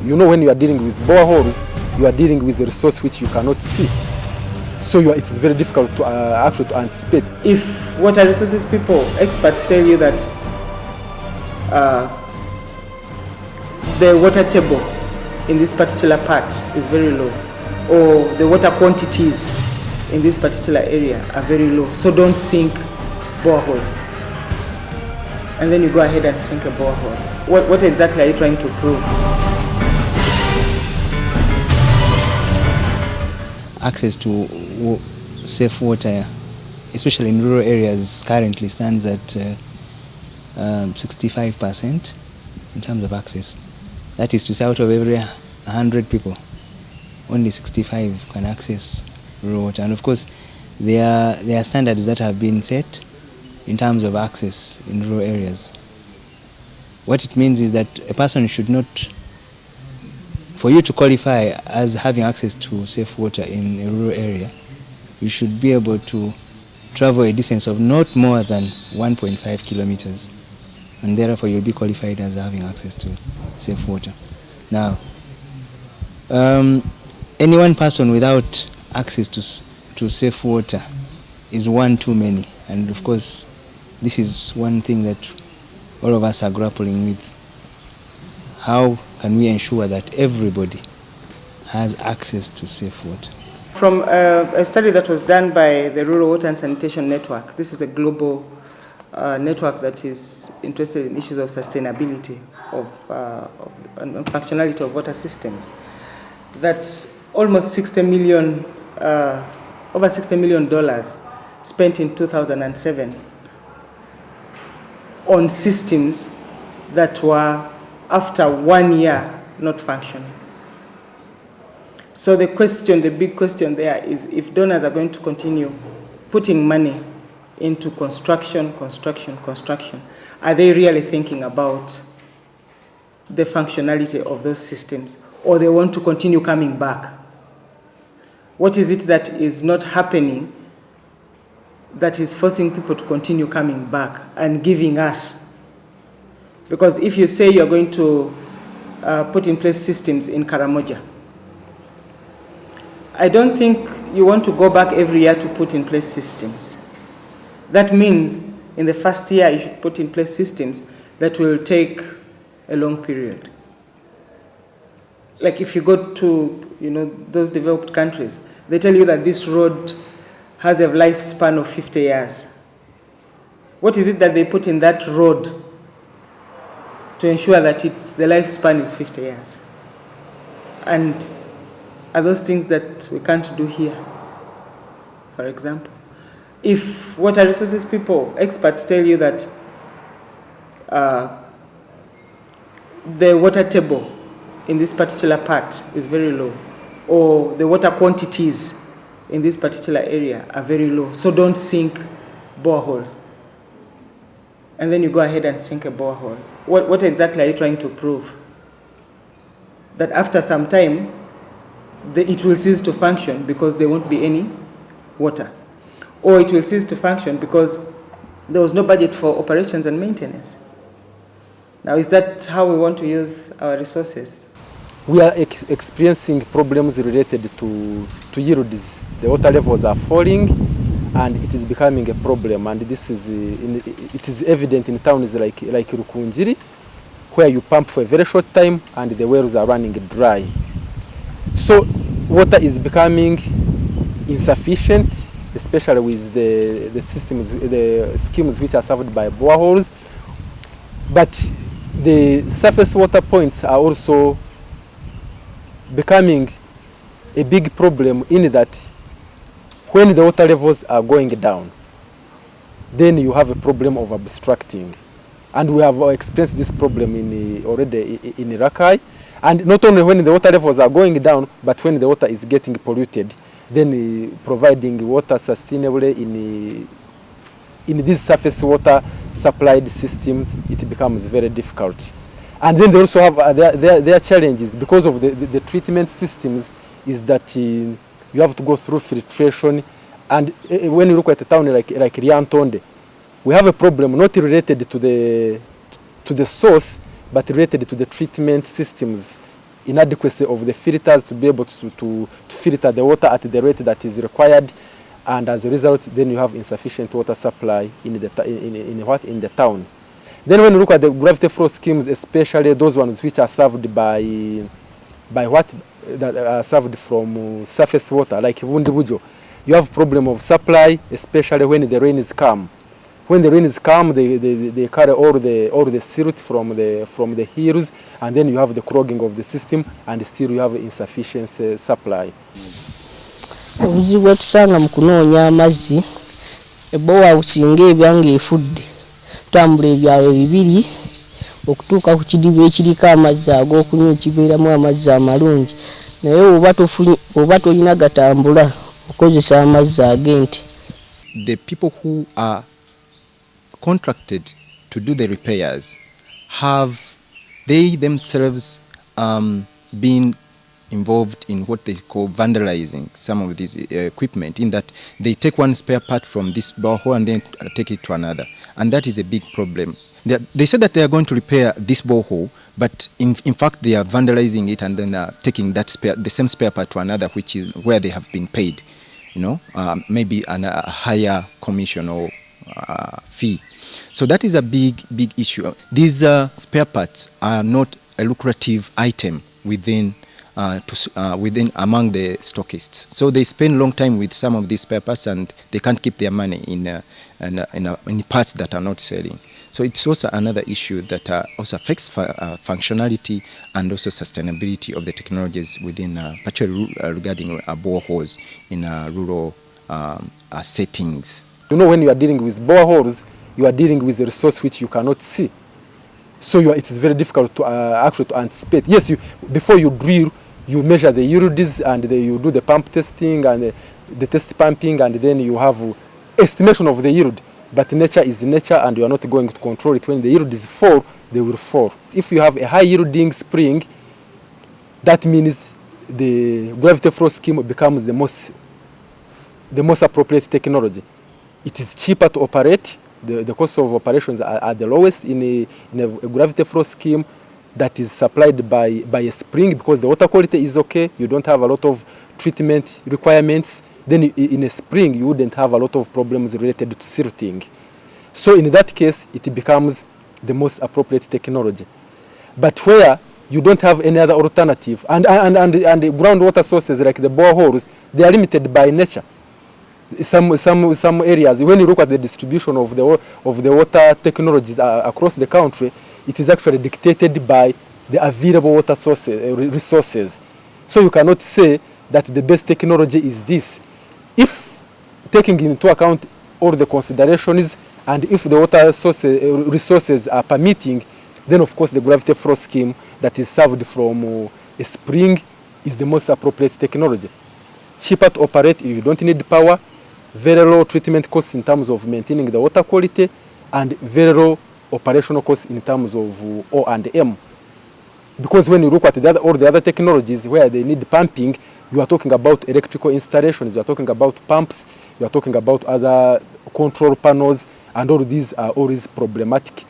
You know, when you are dealing with boreholes, you are dealing with a resource which you cannot see. So it is very difficult to actually to anticipate. If water resources people, experts tell you that the water table in this particular part is very low, or the water quantities in this particular area are very low, so don't sink boreholes. And then you go ahead and sink a borehole. What exactly are you trying to prove? Access to safe water, especially in rural areas, currently stands at 65% in terms of access. That is to say, out of every 100 people, only 65 can access rural water. And of course, there are standards that have been set in terms of access in rural areas. What it means is that a person should not, for you to qualify as having access to safe water in a rural area, you should be able to travel a distance of not more than 1.5 kilometers. And therefore you'll be qualified as having access to safe water. Now, any one person without access to safe water is one too many. And of course, this is one thing that all of us are grappling with. How can we ensure that everybody has access to safe water? From a study that was done by the Rural Water and Sanitation Network, this is a global network that is interested in issues of sustainability and functionality of water systems, that almost over $60 million spent in 2007 on systems that were, after 1 year, not functioning. So the big question there is, if donors are going to continue putting money into construction, are they really thinking about the functionality of those systems, or they want to continue coming back? What is it that is not happening that is forcing people to continue coming back and giving us? Because if you say you're going to put in place systems in Karamoja, I don't think you want to go back every year to put in place systems. That means in the first year you should put in place systems that will take a long period. Like if you go to those developed countries, they tell you that this road has a lifespan of 50 years. What is it that they put in that road to ensure that the lifespan is 50 years? And are those things that we can't do here, for example? If water resources people, experts tell you that the water table in this particular part is very low, or the water quantities in this particular area are very low, so don't sink boreholes, and then you go ahead and sink a borehole, what exactly are you trying to prove? That after some time, it will cease to function because there won't be any water, or it will cease to function because there was no budget for operations and maintenance. Now, is that how we want to use our resources? We are experiencing problems related to yields. The water levels are falling, and it is becoming a problem. And this is it is evident in towns like Rukunjiri, where you pump for a very short time and the wells are running dry. So water is becoming insufficient, especially with the systems, the schemes which are served by boreholes. But the surface water points are also becoming a big problem, in that when the water levels are going down, then you have a problem of obstructing. And we have experienced this problem already in Rakai. And not only when the water levels are going down, but when the water is getting polluted, then providing water sustainably in these surface water supplied systems, it becomes very difficult. And then they also have their challenges because of the treatment systems, is that you have to go through filtration. And when you look at a town like Riantonde, we have a problem not related to the source, but related to the treatment systems inadequacy of the filters to be able to filter the water at the rate that is required, and as a result, then you have insufficient water supply in the town. Then when you look at the gravity flow schemes, especially those ones which are served by that are served from surface water, like Wundibujo, you have problem of supply, especially when the rain is calm. When the rain is calm, they carry all the silt from the hills, and then you have the clogging of the system, and still you have insufficient supply. Obuzibu tusanga mu kunoonya amazzi ebbowa usinga ebyange efudde tambula ebyawe bibiri okutuuka ku kidiba ekiriko amazzi ag'okunywa ekibeeramu amazzi amalungi, naye oba tolina gatambula okozesa amazzi ag'ente. The people who are contracted to do the repairs, have they themselves been involved in what they call vandalizing some of this equipment, in that they take one spare part from this borehole and then take it to another, and that is a big problem. They said that they are going to repair this borehole, but in fact they are vandalizing it and then taking the same spare part to another, which is where they have been paid, maybe a higher commission or fee. So that is a big issue. These spare parts are not a lucrative item within among the stockists. So they spend long time with some of these spare parts, and they can't keep their money in parts that are not selling. So it's also another issue that also affects functionality and also sustainability of the technologies within, particularly regarding boreholes in rural settings. When you are dealing with boreholes, you are dealing with a resource which you cannot see. So it is very difficult to actually to anticipate. Yes, before you drill, you measure the yields, and you do the pump testing and the test pumping, and then you have estimation of the yield. But nature is nature, and you are not going to control it. When the yield is fall, they will fall. If you have a high yielding spring, that means the gravity flow scheme becomes the most appropriate technology. It is cheaper to operate. The cost of operations are the lowest in a gravity flow scheme that is supplied by a spring, because the water quality is okay. You don't have a lot of treatment requirements. Then in a spring, you wouldn't have a lot of problems related to silting. So in that case, it becomes the most appropriate technology. But where you don't have any other alternative, and the groundwater sources like the boreholes, they are limited by nature. Some areas, when you look at the distribution of the water technologies across the country, it is actually dictated by the available water resources. So you cannot say that the best technology is this. If taking into account all the considerations, and if the water resources are permitting, then of course the gravity flow scheme that is served from a spring is the most appropriate technology. Cheaper to operate, you don't need power, very low treatment costs in terms of maintaining the water quality, and very low operational costs in terms of O&M. Because when you look at all the other technologies where they need pumping, you are talking about electrical installations, you are talking about pumps, you are talking about other control panels, and all these are always problematic.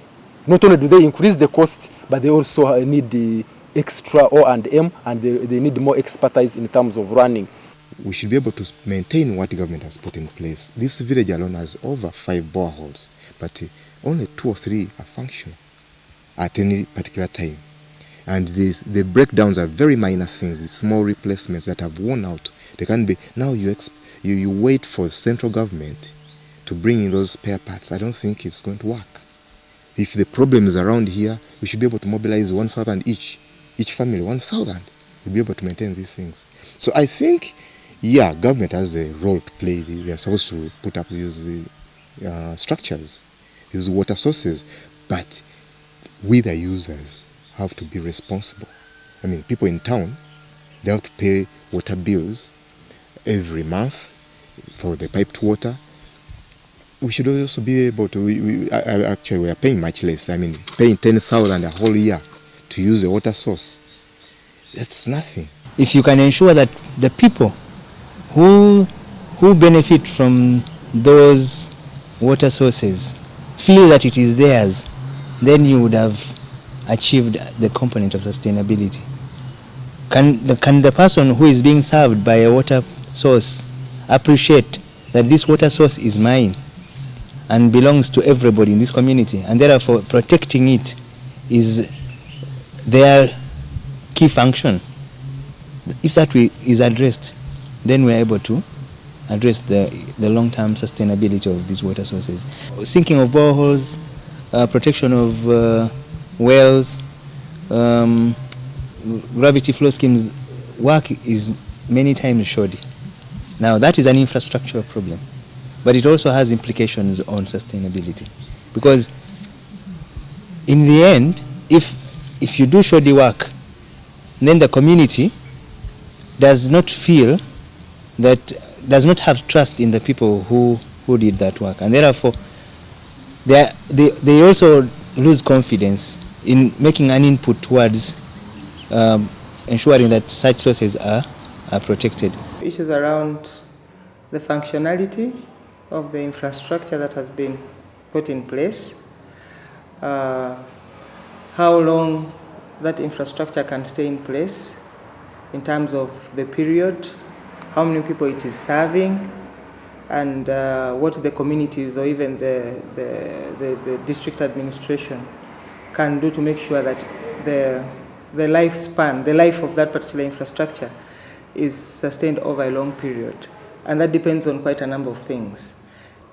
Not only do they increase the cost, but they also need the extra O&M, and they need more expertise in terms of running. We should be able to maintain what the government has put in place. This village alone has over 5 boreholes, but only 2 or 3 are functional at any particular time. And the breakdowns are very minor things, the small replacements that have worn out. They can be, now you wait for central government to bring in those spare parts. I don't think it's going to work. If the problem is around here, we should be able to mobilize 1,000 each family, 1,000, to be able to maintain these things. So I think, yeah, government has a role to play. They are supposed to put up these structures, these water sources, but we, the users, have to be responsible. I mean, people in town, they have to pay water bills every month for the piped water. We should also be able to, actually we are paying much less. I mean, paying 10,000 a whole year to use a water source, that's nothing. If you can ensure that the people who benefit from those water sources feel that it is theirs, then you would have achieved the component of sustainability. can the person who is being served by a water source appreciate that this water source is mine and belongs to everybody in this community, and therefore protecting it is their key function? If that is addressed, then we are able to address the long-term sustainability of these water sources. Sinking of boreholes, protection of wells, gravity flow schemes, work is many times shoddy. Now that is an infrastructural problem, but it also has implications on sustainability, because in the end, if you do shoddy work, then the community does not have trust in the people who did that work, and therefore they also lose confidence in making an input towards ensuring that such sources are protected. Issues around the functionality of the infrastructure that has been put in place, how long that infrastructure can stay in place in terms of the period, how many people it is serving, and what the communities or even the district administration can do to make sure that the lifespan, the life of that particular infrastructure is sustained over a long period. And that depends on quite a number of things.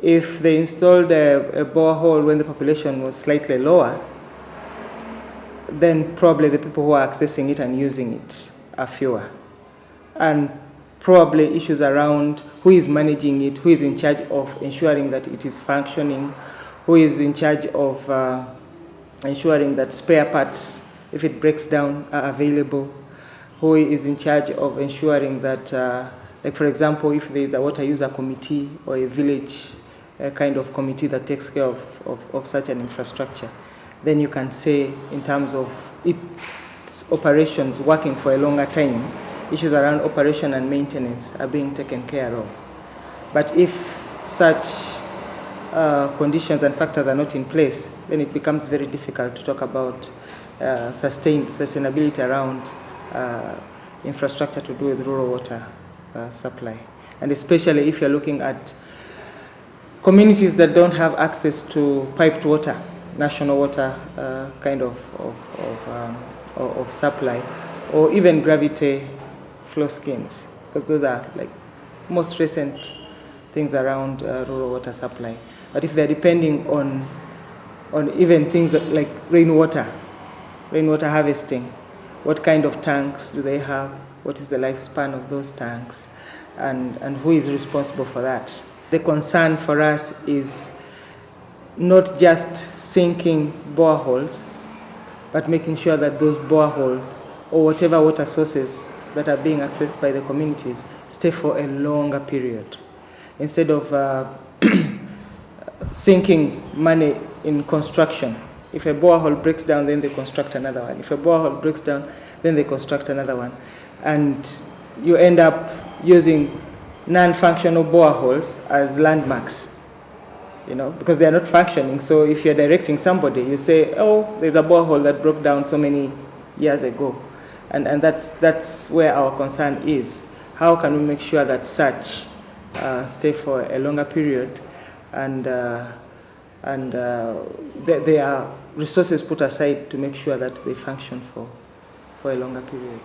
If they installed a borehole when the population was slightly lower, then probably the people who are accessing it and using it are fewer. And probably issues around who is managing it, who is in charge of ensuring that it is functioning, who is in charge of ensuring that spare parts, if it breaks down, are available, who is in charge of ensuring that, like for example, if there is a water user committee or a village kind of committee that takes care of such an infrastructure, then you can say in terms of its operations working for a longer time, issues around operation and maintenance are being taken care of. But if such conditions and factors are not in place, then it becomes very difficult to talk about sustainability around infrastructure to do with rural water supply. And especially if you're looking at communities that don't have access to piped water, national water kind of supply, or even gravity flow schemes, because those are like most recent things around rural water supply. But if they're depending on even things like rainwater harvesting, what kind of tanks do they have? What is the lifespan of those tanks? And who is responsible for that? The concern for us is not just sinking boreholes, but making sure that those boreholes or whatever water sources that are being accessed by the communities stay for a longer period. Instead of sinking money in construction. If a borehole breaks down, then they construct another one. If a borehole breaks down, then they construct another one. And you end up using non-functional boreholes as landmarks, because they are not functioning. So if you're directing somebody, you say, oh, there's a borehole that broke down so many years ago. And that's where our concern is. How can we make sure that such stay for a longer period, and there are resources put aside to make sure that they function for a longer period.